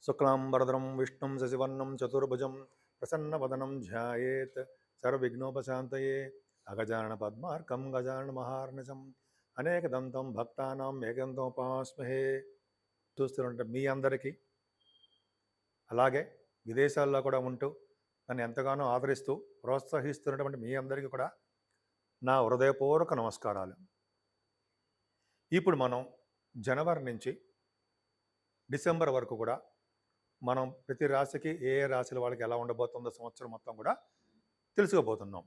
శుక్లాంబరధరం విష్ణుం శశివర్ణం చతుర్భుజం ప్రసన్నవదనం ధ్యాయేత్ సర్వవిఘ్నోపశాంతయే అగజానన పద్మార్కం గజానన మహార్నిశం అనేకదంతం భక్తానాం ఏకంతోపాస్మహే. చూస్తుంటే మీ అందరికీ, అలాగే విదేశాల్లో కూడా ఉంటూ నన్ను ఎంతగానో ఆదరిస్తూ ప్రోత్సహిస్తున్నటువంటి మీ అందరికీ కూడా నా హృదయపూర్వక నమస్కారాలు. ఇప్పుడు మనం జనవరి నుంచి డిసెంబర్ వరకు కూడా మనం ప్రతి రాశికి ఏ ఏ రాశుల వాళ్ళకి ఎలా ఉండబోతుందో సంవత్సరం మొత్తం కూడా తెలుసుకోబోతున్నాం.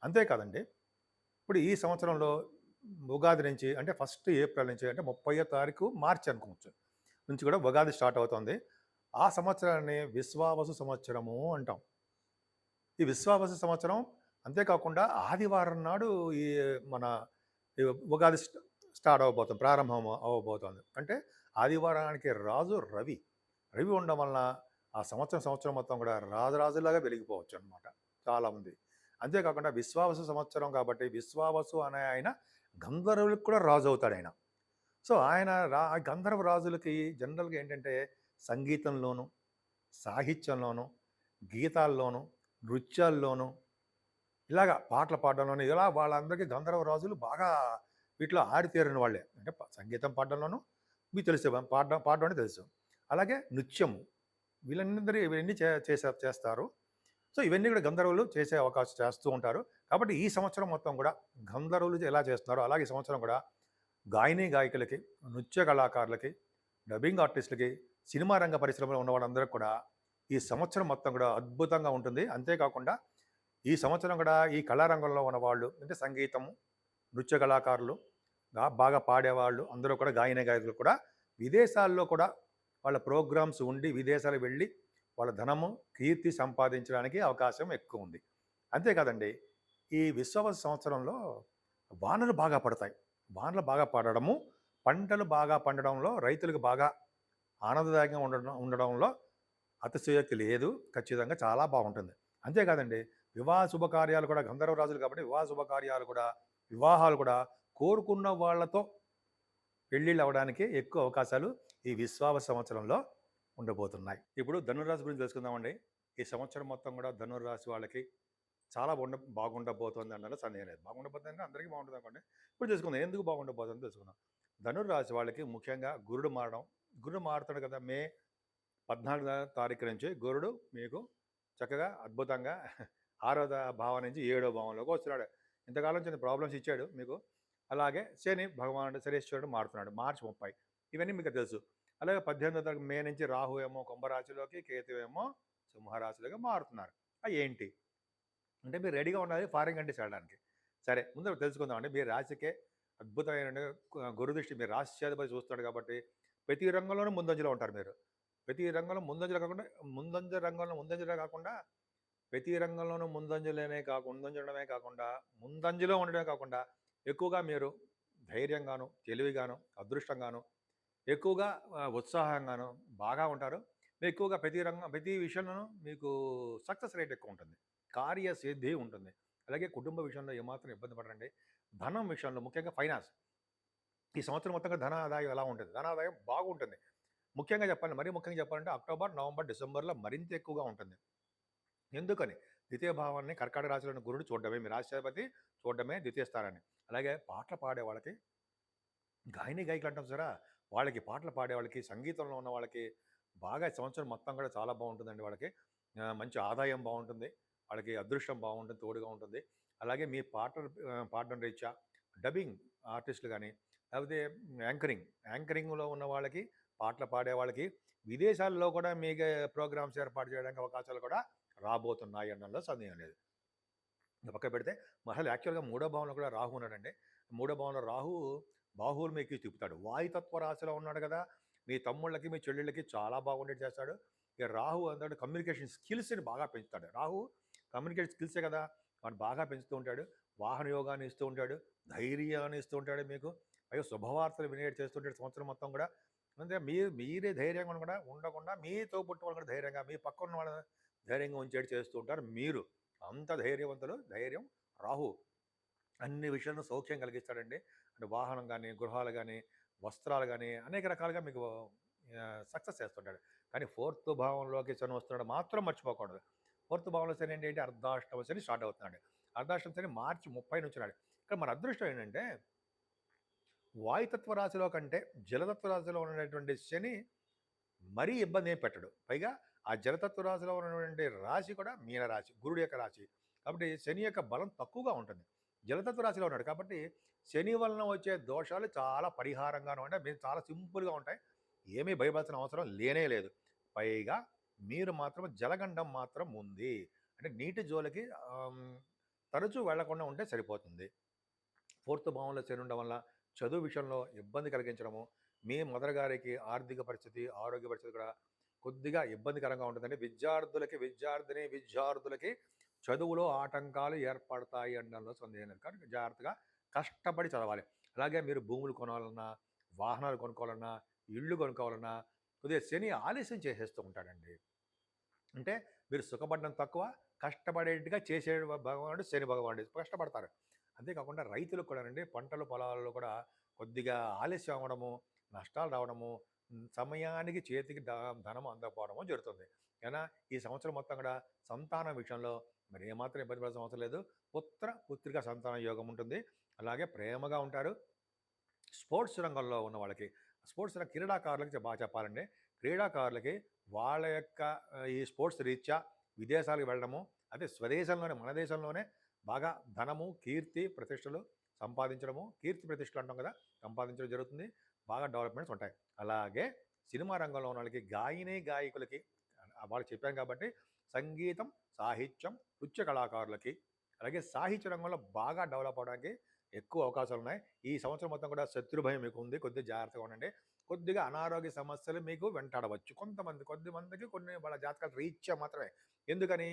అంతేకాదండి, ఇప్పుడు ఈ సంవత్సరంలో ఉగాది నుంచి అంటే 1 ఏప్రిల్ నుంచి అంటే 30వ తారీఖు మార్చి అనుకోవచ్చు నుంచి కూడా ఉగాది స్టార్ట్ అవుతుంది. ఆ సంవత్సరాన్ని విశ్వావసు సంవత్సరము అంటాం. ఈ విశ్వావసు సంవత్సరం అంతేకాకుండా ఆదివారం నాడు ఈ మన ఈ ఉగాది స్టార్ట్ అవ్వబోతుంది, ప్రారంభం అవ్వబోతుంది. అంటే ఆదివారానికి రాజు రవి. రవి ఉండడం వలన ఆ సంవత్సరం మొత్తం కూడా రాజులాగా వెలిగిపోవచ్చు అనమాట చాలామంది. అంతేకాకుండా విశ్వావసు సంవత్సరం కాబట్టి విశ్వావసు అనే ఆయన గంధర్వులకు కూడా రాజు అవుతాడు ఆయన. సో ఆయన గంధర్వ రాజులకి జనరల్గా ఏంటంటే సంగీతంలోను, సాహిత్యంలోను, గీతాల్లోను, నృత్యాల్లోను, ఇలాగా పాటలు పాడడంలోను, ఇలా వాళ్ళందరికీ గంధర్వ రాజులు బాగా వీటిలో ఆరితేరిన వాళ్ళే. అంటే సంగీతం పాడడంలోనూ మీకు తెలుసు, పాడడం అంటే తెలుసు. అలాగే నృత్యము, వీళ్ళందరూ ఇవన్నీ చేస్తారు. సో ఇవన్నీ కూడా గంధర్వులు చేసే అవకాశం చేస్తూ ఉంటారు. కాబట్టి ఈ సంవత్సరం మొత్తం కూడా గంధర్వులు ఎలా చేస్తున్నారో అలాగే ఈ సంవత్సరం కూడా గాయని గాయకులకి, నృత్య కళాకారులకి, డబ్బింగ్ ఆర్టిస్టులకి, సినిమా రంగ పరిశ్రమలో ఉన్న వాళ్ళందరికీ కూడా ఈ సంవత్సరం మొత్తం కూడా అద్భుతంగా ఉంటుంది. అంతేకాకుండా ఈ సంవత్సరం కూడా ఈ కళారంగంలో ఉన్నవాళ్ళు అంటే సంగీతము, నృత్య కళాకారులు, బాగా పాడేవాళ్ళు అందరూ కూడా గాయని గాయకులు కూడా విదేశాల్లో కూడా వాళ్ళ ప్రోగ్రామ్స్ ఉండి విదేశాలకు వెళ్ళి వాళ్ళ ధనము, కీర్తి సంపాదించడానికి అవకాశం ఎక్కువ ఉంది. అంతేకాదండి, ఈ విశ్వవస సంవత్సరంలో వానలు బాగా పడతాయి. వానలు బాగా పడడము, పంటలు బాగా పండడంలో రైతులకు బాగా ఆనందదాయకంగా ఉండడంలో అతిశయోక్తి లేదు. ఖచ్చితంగా చాలా బాగుంటుంది. అంతేకాదండి, వివాహ శుభకార్యాలు కూడా గంధర్వ రాజులు కాబట్టి వివాహ శుభకార్యాలు కూడా, వివాహాలు కూడా కోరుకున్న వాళ్ళతో పెళ్ళిళ్ళు అవ్వడానికి ఎక్కువ అవకాశాలు ఈ విశ్వావస సంవత్సరంలో ఉండబోతున్నాయి. ఇప్పుడు ధనుర్రాశి గురించి తెలుసుకుందామండి. ఈ సంవత్సరం మొత్తం కూడా ధనుర్రాశి వాళ్ళకి చాలా బాగుండబోతుంది అన్నది సందేహం లేదు. బాగుండబోతుంది అందరికీ బాగుంటుంది అనుకోండి. ఇప్పుడు తెలుసుకుందాం ఎందుకు బాగుండబోతుందో తెలుసుకుందాం. ధనుర్రాశి వాళ్ళకి ముఖ్యంగా గురుడు మారడం, గురుడు మారుతాడు కదా, మే 14వ తారీఖు నుంచి గురుడు మీకు చక్కగా అద్భుతంగా 6వ భావం నుంచి 7వ భావంలోకి వస్తున్నాడు. ఇంతకాలం చిన్న ప్రాబ్లమ్స్ ఇచ్చాడు మీకు. అలాగే శని భగవానుడు శనీశ్వరుడు మారుతున్నాడు మార్చి 30. ఇవన్నీ మీకు తెలుసు. అలాగే 18వ తారీఖు మే నుంచి రాహు ఏమో కుంభరాశిలోకి, కేతు ఏమో సింహరాశిలోకి మారుతున్నారు. అవి ఏంటి అంటే మీరు రెడీగా ఉండాలి ఫారిన్ కంట్రీస్ వెళ్ళడానికి. సరే, ముందు తెలుసుకుందామండి. మీ రాశికే అద్భుతమైన గురుదృష్టి మీ రాశిపై చూస్తున్నాడు కాబట్టి ప్రతి రంగంలోనూ ముందంజలో ఉంటారు మీరు. ప్రతి రంగంలో ముందంజలో కాకుండా ప్రతి రంగంలోనూ ముందంజడమే కాకుండా ముందంజలో ఉండడమే కాకుండా ఎక్కువగా మీరు ధైర్యంగాను, తెలివిగాను, అదృష్టంగాను, ఎక్కువగా ఉత్సాహంగాను బాగా ఉంటారు. మీరు ఎక్కువగా ప్రతి విషయంలోనూ మీకు సక్సెస్ రేట్ ఎక్కువ ఉంటుంది, కార్యసిద్ధి ఉంటుంది. అలాగే కుటుంబ విషయంలో ఏమాత్రం ఇబ్బంది పడరండి. ధనం విషయంలో ముఖ్యంగా ఫైనాన్స్ ఈ సంవత్సరం మొత్తంగా ధన ఆదాయం ఎలా ఉంటుంది? ధన ఆదాయం బాగుంటుంది. మరీ ముఖ్యంగా చెప్పాలంటే అక్టోబర్, నవంబర్, డిసెంబర్లో మరింత ఎక్కువగా ఉంటుంది. ఎందుకని? ద్వితీయ భావాన్ని కర్కాటక రాశిలోని గురుడు చూడడమే, మీ రాష్ట్రాధిపతి చూడడమే ద్వితీయ స్థానాన్ని. అలాగే పాటలు పాడే వాళ్ళకి, గాయని గాయకులు అంటాం సరే, వాళ్ళకి పాటలు పాడే వాళ్ళకి, సంగీతంలో ఉన్న వాళ్ళకి బాగా సంవత్సరం మొత్తం కూడా చాలా బాగుంటుందండి. వాళ్ళకి మంచి ఆదాయం బాగుంటుంది, వాళ్ళకి అదృష్టం బాగుంటుంది, తోడుగా ఉంటుంది. అలాగే మీ పాడడం రీత్యా డబ్బింగ్ ఆర్టిస్టులు కానీ, లేకపోతే యాంకరింగ్లో ఉన్న వాళ్ళకి, పాటలు పాడే వాళ్ళకి విదేశాల్లో కూడా మీకు ప్రోగ్రామ్స్ ఏర్పాటు చేయడానికి అవకాశాలు కూడా రాబోతున్నాయి అనడంలో సందేహం లేదు. పక్క పెడితే అసలు యాక్చువల్గా 3వ భావంలో కూడా రాహు ఉన్నాడండి. 3వ భావంలో రాహు బాహువులు మీకు తిప్పుతాడు. వాయుతత్వ రాశిలో ఉన్నాడు కదా, మీ తమ్ముళ్ళకి, మీ చెల్లెళ్ళకి చాలా బాగుండేది చేస్తాడు. ఇక రాహు అంటే కమ్యూనికేషన్ స్కిల్స్ని బాగా పెంచుతాడు. రాహు కమ్యూనికేషన్ స్కిల్సే కదా, వాడు బాగా పెంచుతూ ఉంటాడు. వాహన యోగాన్ని ఇస్తూ ఉంటాడు, ధైర్యాన్ని ఇస్తూ ఉంటాడు మీకు. అయ్యో శుభవార్తలు వినేట్ చేస్తుంటాడు సంవత్సరం మొత్తం కూడా. అంటే మీరే ధైర్యంగా ఉండకుండా మీతో పుట్టిన వాళ్ళు కూడా ధైర్యంగా, మీ పక్కన వాళ్ళ ధైర్యంగా ఉంచేట్టు చేస్తూ ఉంటారు మీరు. అంత ధైర్యవంతులు. ధైర్యం రాహు అన్ని విషయాలను సౌఖ్యం కలిగిస్తాడండి. అంటే వాహనం కానీ, గృహాలు కానీ, వస్త్రాలు కానీ అనేక రకాలుగా మీకు సక్సెస్ చేస్తుంటాడు. కానీ ఫోర్త్ భావంలోకి శని వస్తున్నాడు మాత్రం మర్చిపోకూడదు. ఫోర్త్ భావంలో శని అంటే ఏంటి? అర్ధాష్టమ శని స్టార్ట్ అవుతున్నాడు. అర్ధాష్టమ శని మార్చి 30 నుంచి ఉన్నాడు. ఇక్కడ మన అదృష్టం ఏంటంటే వాయుతత్వ రాశిలో కంటే జలతత్వ రాశిలో ఉన్నటువంటి శని మరీ ఇబ్బంది ఏం పెట్టడు. పైగా ఆ జలతత్వ రాశిలో ఉన్నటువంటి రాశి కూడా మీనరాశి, గురుడు యొక్క రాశి. కాబట్టి శని యొక్క బలం తక్కువగా ఉంటుంది. జలతత్వ రాశిలో ఉన్నాడు కాబట్టి శని వలన వచ్చే దోషాలు చాలా పరిహారంగానే ఉంటాయి. మీరు చాలా సింపుల్గా ఉంటాయి. ఏమీ భయపడాల్సిన అవసరం లేనే లేదు. పైగా మీరు మాత్రం జలగండం మాత్రం ఉంది. అంటే నీటి జోలికి తరచూ వెళ్లకుండా ఉంటే సరిపోతుంది. ఫోర్త్ భావంలో శని ఉండడం వల్ల చదువు విషయంలో ఇబ్బంది కలిగించడము, మీ మదర్ గారికి ఆర్థిక పరిస్థితి, ఆరోగ్య పరిస్థితి కూడా కొద్దిగా ఇబ్బందికరంగా ఉంటుందండి. విద్యార్థులకి చదువులో ఆటంకాలు ఏర్పడతాయి అనడంలో సందేహం లేదు. కానీ జాగ్రత్తగా కష్టపడి చదవాలి. అలాగే మీరు భూములు కొనాలన్నా, వాహనాలు కొనుక్కోవాలన్నా, ఇళ్ళు కొనుక్కోవాలన్నా కొద్దిగా శని ఆలస్యం చేసేస్తూ ఉంటాడండి. అంటే మీరు సుఖపడడం తక్కువ, కష్టపడేట్టుగా చేసే భగవానుడు శని భగవానుడు. కష్టపడతారు. అంతేకాకుండా రైతులకు కూడానండి పంటలు పొలాలలో కూడా కొద్దిగా ఆలస్యం అవ్వడము, నష్టాలు రావడము, సమయానికి చేతికి ధనం అందకపోవడము జరుగుతుంది. అయినా ఈ సంవత్సరం మొత్తం కూడా సంతానం విషయంలో మరి ఏమాత్రం ఇబ్బంది పడాల్సిన అవసరం లేదు. పుత్రిక సంతాన యోగం ఉంటుంది. అలాగే ప్రేమగా ఉంటారు. స్పోర్ట్స్ రంగంలో ఉన్న వాళ్ళకి, స్పోర్ట్స్ క్రీడాకారులకి బాగా చెప్పాలండి. క్రీడాకారులకి వాళ్ళ యొక్క ఈ స్పోర్ట్స్ రీత్యా విదేశాలకు వెళ్ళడము, అదే స్వదేశంలోనే మన దేశంలోనే బాగా ధనము, కీర్తి, ప్రతిష్టలు సంపాదించడము, కీర్తి ప్రతిష్టలు అంటాం కదా, సంపాదించడం జరుగుతుంది. బాగా డెవలప్మెంట్స్ ఉంటాయి. అలాగే సినిమా రంగంలో ఉన్న వాళ్ళకి, గాయకులకి వాళ్ళు చెప్పాం కాబట్టి సంగీతం, సాహిత్యం, నృత్య కళాకారులకి, అలాగే సాహిత్య రంగంలో బాగా డెవలప్ అవడానికి ఎక్కువ అవకాశాలు ఉన్నాయి. ఈ సంవత్సరం మొత్తం కూడా శత్రు భయం మీకు ఉంది. కొద్దిగా జాగ్రత్తగా ఉండండి. కొద్దిగా అనారోగ్య సమస్యలు మీకు వెంటాడవచ్చు. కొద్దిమందికి కొన్ని వాళ్ళ జాతకాలు రీత్యా మాత్రమే. ఎందుకని?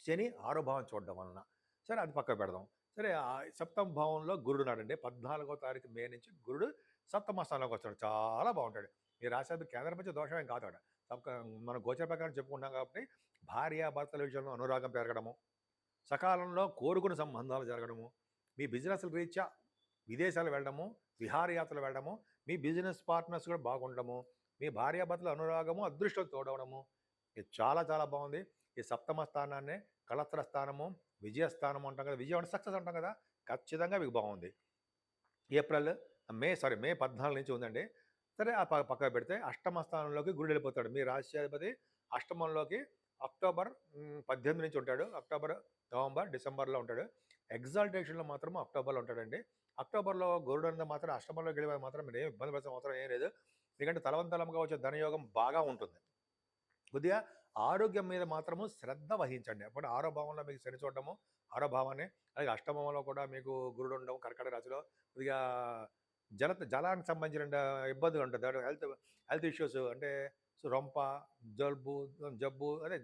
శని 6వ భావం చూడడం వలన. సరే అది పక్కకు పెడదాం. సరే సప్తమ భావంలో గురుడు ఉన్నాడండి. 14వ తారీఖు మే నుంచి గురుడు సప్తమ స్థానంలోకి వస్తాడు. చాలా బాగుంటాడు. ఈ రాశి కేంద్రపంచ దోషం ఏం కాదు. మనం గోచర ప్రకారం చెప్పుకుంటాం కాబట్టి భార్యాభర్తల విషయంలో అనురాగం పెరగడము, సకాలంలో కోరుకున్న సంబంధాలు జరగడము, మీ బిజినెస్ల రీత్యా విదేశాలు వెళ్ళడము, విహారయాత్రలు వెళ్ళడము, మీ బిజినెస్ పార్ట్నర్స్ కూడా బాగుండడము, మీ భార్యాభర్తల అనురాగము అదృష్టం తోడవడము, ఇది చాలా చాలా బాగుంది. ఈ సప్తమ స్థానాన్నే కళత్ర స్థానము, విజయస్థానము అంటాం కదా, విజయం అంటే సక్సెస్ అంటాం కదా, ఖచ్చితంగా మీకు బాగుంది. మే 14 నుంచి ఉందండి. సరే ఆ పక్కకు పెడితే అష్టమ స్థానంలోకి గురుడు వెళ్ళిపోతాడు. మీ రాశ్యాధిపతి అష్టమంలోకి అక్టోబర్ 18 నుంచి ఉంటాడు. అక్టోబర్, నవంబర్, డిసెంబర్లో ఉంటాడు. ఎగ్జాల్టేషన్లో మాత్రం అక్టోబర్లో ఉంటాడండి. అక్టోబర్లో గురుడు అనేది మాత్రం అష్టమంలోకి వెళ్ళిపోయి మాత్రం మీరు ఏం ఇబ్బంది పడాల్సిన అవసరం ఏం లేదు. ఎందుకంటే తలవంతలంగా వచ్చే ధనయోగం బాగా ఉంటుంది. కొద్దిగా ఆరోగ్యం మీద మాత్రము శ్రద్ధ వహించండి. అప్పుడు 6వ భావంలో మీకు శని చూడడము, 6వ భావాన్ని, అలాగే అష్టమంలో కూడా మీకు గురుడు ఉండడం, కర్కాటక రాశిలో కొద్దిగా జలానికి సంబంధించిన ఇబ్బందులు ఉంటుంది. హెల్త్ ఇష్యూస్ అంటే రొంప, జబ్బు అదే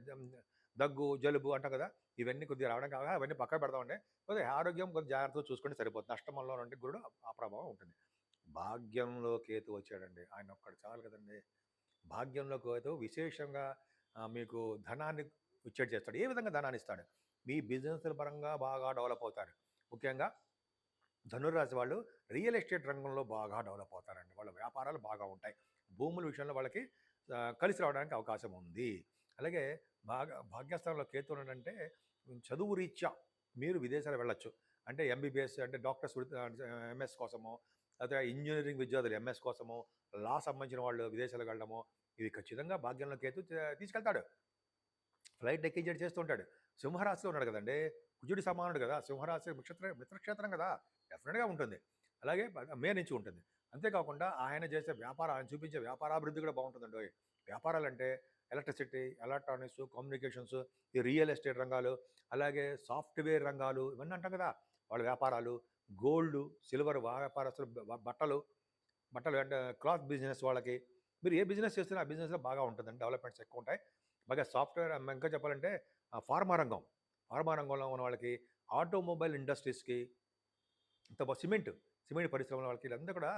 దగ్గు, జలుబు అంటాం కదా, ఇవన్నీ కొద్దిగా రావడం కాగా అవన్నీ పక్కన పెడదామండి. కొద్దిగా ఆరోగ్యం కొద్దిగా జాగ్రత్తగా చూసుకుంటే సరిపోతుంది. అష్టమంలో నుండి గురుడు ఆ ప్రభావం ఉంటుంది. భాగ్యంలో కేతు వచ్చాడండి. ఆయన ఒక్కడు చాలు కదండి. భాగ్యంలో కేతు విశేషంగా మీకు ధనాన్ని ఇచ్చేటి చేస్తాడు. ఏ విధంగా ధనాన్ని ఇస్తాడు? మీ బిజినెస్ల పరంగా బాగా డెవలప్ అవుతారు. ముఖ్యంగా ధనుర్రాశి వాళ్ళు రియల్ ఎస్టేట్ రంగంలో బాగా డెవలప్ అవుతారండి. వాళ్ళ వ్యాపారాలు బాగా ఉంటాయి. భూముల విషయంలో వాళ్ళకి కలిసి రావడానికి అవకాశం ఉంది. అలాగే భాగ్యస్థానంలో కేతు ఉన్నాడంటే చదువు రీత్యా మీరు విదేశాలు వెళ్ళొచ్చు. అంటే ఎంబీబీఎస్ అంటే డాక్టర్స్ ఎంఎస్ కోసమో, లేదా ఇంజనీరింగ్ విద్యార్థులు ఎంఎస్ కోసమో, లా సంబంధించిన వాళ్ళు విదేశాలకు వెళ్ళడమో, ఇవి ఖచ్చితంగా భాగ్యంలో కేతు తీసుకెళ్తాడు. ఫ్లైట్ ఎక్కించేటి చేస్తూ ఉంటాడు. సింహరాశిలో ఉన్నాడు కదండి, కుజుడి సమానుడు కదా, సింహరాశి మిత్రక్షేత్రం కదా, డెఫినెట్గా ఉంటుంది. అలాగే మే నుంచి ఉంటుంది. అంతేకాకుండా ఆయన చేసే వ్యాపారం, ఆయన చూపించే వ్యాపారాభివృద్ధి కూడా బాగుంటుందండి. వ్యాపారాలంటే ఎలక్ట్రిసిటీ, ఎలక్ట్రానిక్స్, కమ్యూనికేషన్స్, ఈ రియల్ ఎస్టేట్ రంగాలు, అలాగే సాఫ్ట్వేర్ రంగాలు, ఇవన్నీ అంటాం కదా, వాళ్ళ వ్యాపారాలు, గోల్డ్, సిల్వర్ వ్యాపారస్తులు, బట్టలు అంటే క్లాత్ బిజినెస్ వాళ్ళకి, మీరు ఏ బిజినెస్ చేస్తున్నా ఆ బిజినెస్లో బాగా ఉంటుందండి, డెవలప్మెంట్స్ ఎక్కువ ఉంటాయి. బాగా సాఫ్ట్వేర్ ఇంకా చెప్పాలంటే ఫార్మా రంగంలో ఉన్న వాళ్ళకి, ఆటోమొబైల్ ఇండస్ట్రీస్కి, సిమెంట్ పరిశ్రమల వాళ్ళకి, వీళ్ళందరూ కూడా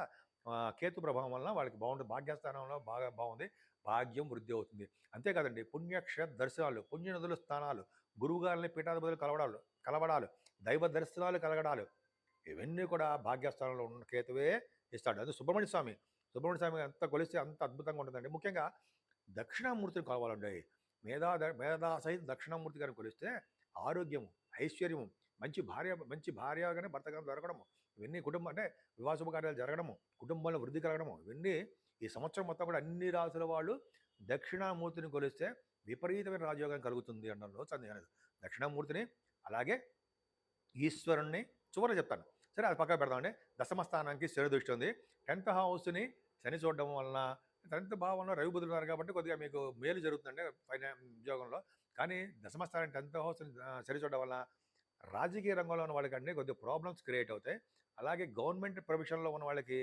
కేతు ప్రభావం వలన వాళ్ళకి బాగుంటుంది. భాగ్యస్థానంలో బాగా బాగుంది. భాగ్యం వృద్ధి అవుతుంది. అంతేకాదండి, పుణ్యక్షేత్ర దర్శనాలు, పుణ్యనదుల స్థానాలు, గురువుగారిని పీఠాధిపతులు కలవడాలు, దైవ దర్శనాలు కలగడాలు, ఇవన్నీ కూడా భాగ్యస్థానంలో ఉన్న కేతువే ఇస్తాడు. అది సుబ్రహ్మణ్య స్వామి సుబ్రహ్మణ్య స్వామి ఎంత కొలిస్తే అంత అద్భుతంగా ఉంటుందండి. ముఖ్యంగా దక్షిణామూర్తిని కొలవాలండి. మేధా సహిత దక్షిణామూర్తి గారిని కొలిస్తే ఆరోగ్యము, ఐశ్వర్యము, మంచి భార్య గాని భర్త గాని దొరకడము, ఇవన్నీ అంటే వివాహ శుభకార్యాలు జరగడము, కుటుంబంలో వృద్ధి కలగడము, ఇవన్నీ ఈ సంవత్సరం మొత్తం కూడా అన్ని రాసుల వాళ్ళు దక్షిణామూర్తిని కొలిస్తే విపరీతమైన రాజయోగం కలుగుతుంది అనడంలో సందేహం లేదు. దక్షిణామూర్తిని, అలాగే ఈశ్వరుణ్ణి చివరన చెప్తాను. సరే అది పక్కన పెడదామండి. దశమ స్థానానికి శని దృష్టి ఉంది. 10th హౌస్‌ని శని చూడడం వలన 10th భావంలో రవి బుధులు ఉన్నారు కాబట్టి కొద్దిగా మీకు మేలు జరుగుతుందండి ఉద్యోగంలో. కానీ దశమ స్థానం 10th హౌస్‌ని శని చూడడం వలన రాజకీయ రంగంలో ఉన్న వాళ్ళకండి కొద్దిగా ప్రాబ్లమ్స్ క్రియేట్ అవుతాయి. అలాగే గవర్నమెంట్ ప్రొఫెషన్‌లో ఉన్న వాళ్ళకి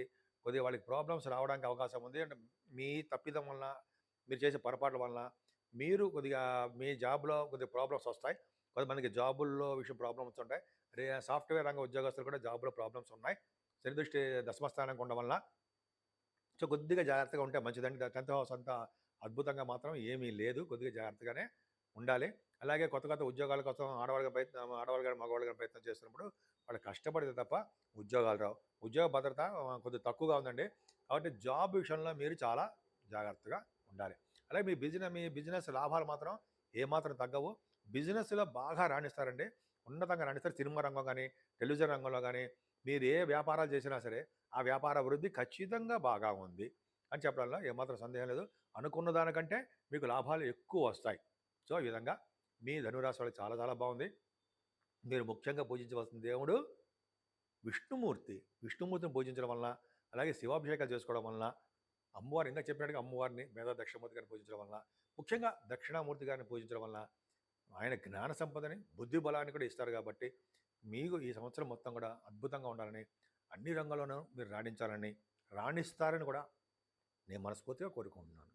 కొద్దిగా వాళ్ళకి ప్రాబ్లమ్స్ రావడానికి అవకాశం ఉంది. అంటే మీ తప్పిదం వలన, మీరు చేసే పొరపాట్ల వలన మీరు కొద్దిగా మీ జాబ్‌లో కొద్దిగా ప్రాబ్లమ్స్ వస్తాయి. కొంతమందికి జాబుల్లో విషయం ప్రాబ్లమ్స్ ఉంటాయి. సాఫ్ట్‌వేర్ రంగ ఉద్యోగస్తులు కూడా జాబ్‌లో ప్రాబ్లమ్స్ ఉన్నాయి. శని దృష్టి దశమ స్థానంకి ఉండడం వలన సో కొద్దిగా జాగ్రత్తగా ఉంటే మంచిదండి. 10th హౌస్ అంతా అద్భుతంగా మాత్రం ఏమీ లేదు. కొద్దిగా జాగ్రత్తగానే ఉండాలి. అలాగే కొత్త ఉద్యోగాల కోసం ఆడవాళ్ళు గాని, మగవాళ్ళు గాని ప్రయత్నం చేస్తున్నప్పుడు వాళ్ళు కష్టపడితే తప్ప ఉద్యోగాలు రావు. ఉద్యోగ భద్రత కొద్దిగా తక్కువగా ఉందండి. కాబట్టి జాబ్ విషయంలో మీరు చాలా జాగ్రత్తగా ఉండాలి. అలాగే మీ బిజినెస్ లాభాలు మాత్రం ఏమాత్రం తగ్గవు. బిజినెస్‌లో బాగా రాణిస్తారండి. ఉన్నతంగా రాణిస్తారు. సినిమా రంగం గాని, టెలివిజన్ రంగంలో గాని, మీరు ఏ వ్యాపారాలు చేసినా సరే ఆ వ్యాపార అభివృద్ధి ఖచ్చితంగా బాగా ఉంది అని చెప్పడంలో ఏమాత్రం సందేహం లేదు. అనుకున్న దానికంటే మీకు లాభాలు ఎక్కువ వస్తాయి. సో, ఈ విధంగా మీ ధనురాశి వాళ్ళకి చాలా చాలా బాగుంది. మీరు ముఖ్యంగా పూజించవలసిన దేవుడు విష్ణుమూర్తి. విష్ణుమూర్తిని పూజించడం వలన, అలాగే శివాభిషేకాలు చేసుకోవడం వలన, అమ్మవారు ఇందాక చెప్పినట్టుగా అమ్మవారిని మేధా దక్షిణామూర్తి గారిని పూజించడం వలన, ముఖ్యంగా దక్షిణామూర్తి గారిని పూజించడం వలన ఆయన జ్ఞాన సంపదని, బుద్ధి బలాన్ని కూడా ఇస్తారు కాబట్టి, మీకు ఈ సంవత్సరం మొత్తం కూడా అద్భుతంగా ఉండాలని, అన్ని రంగాల్లోనూ మీరు రాణించాలని, రాణిస్తారని కూడా నేను మనస్ఫూర్తిగా కోరుకుంటున్నాను.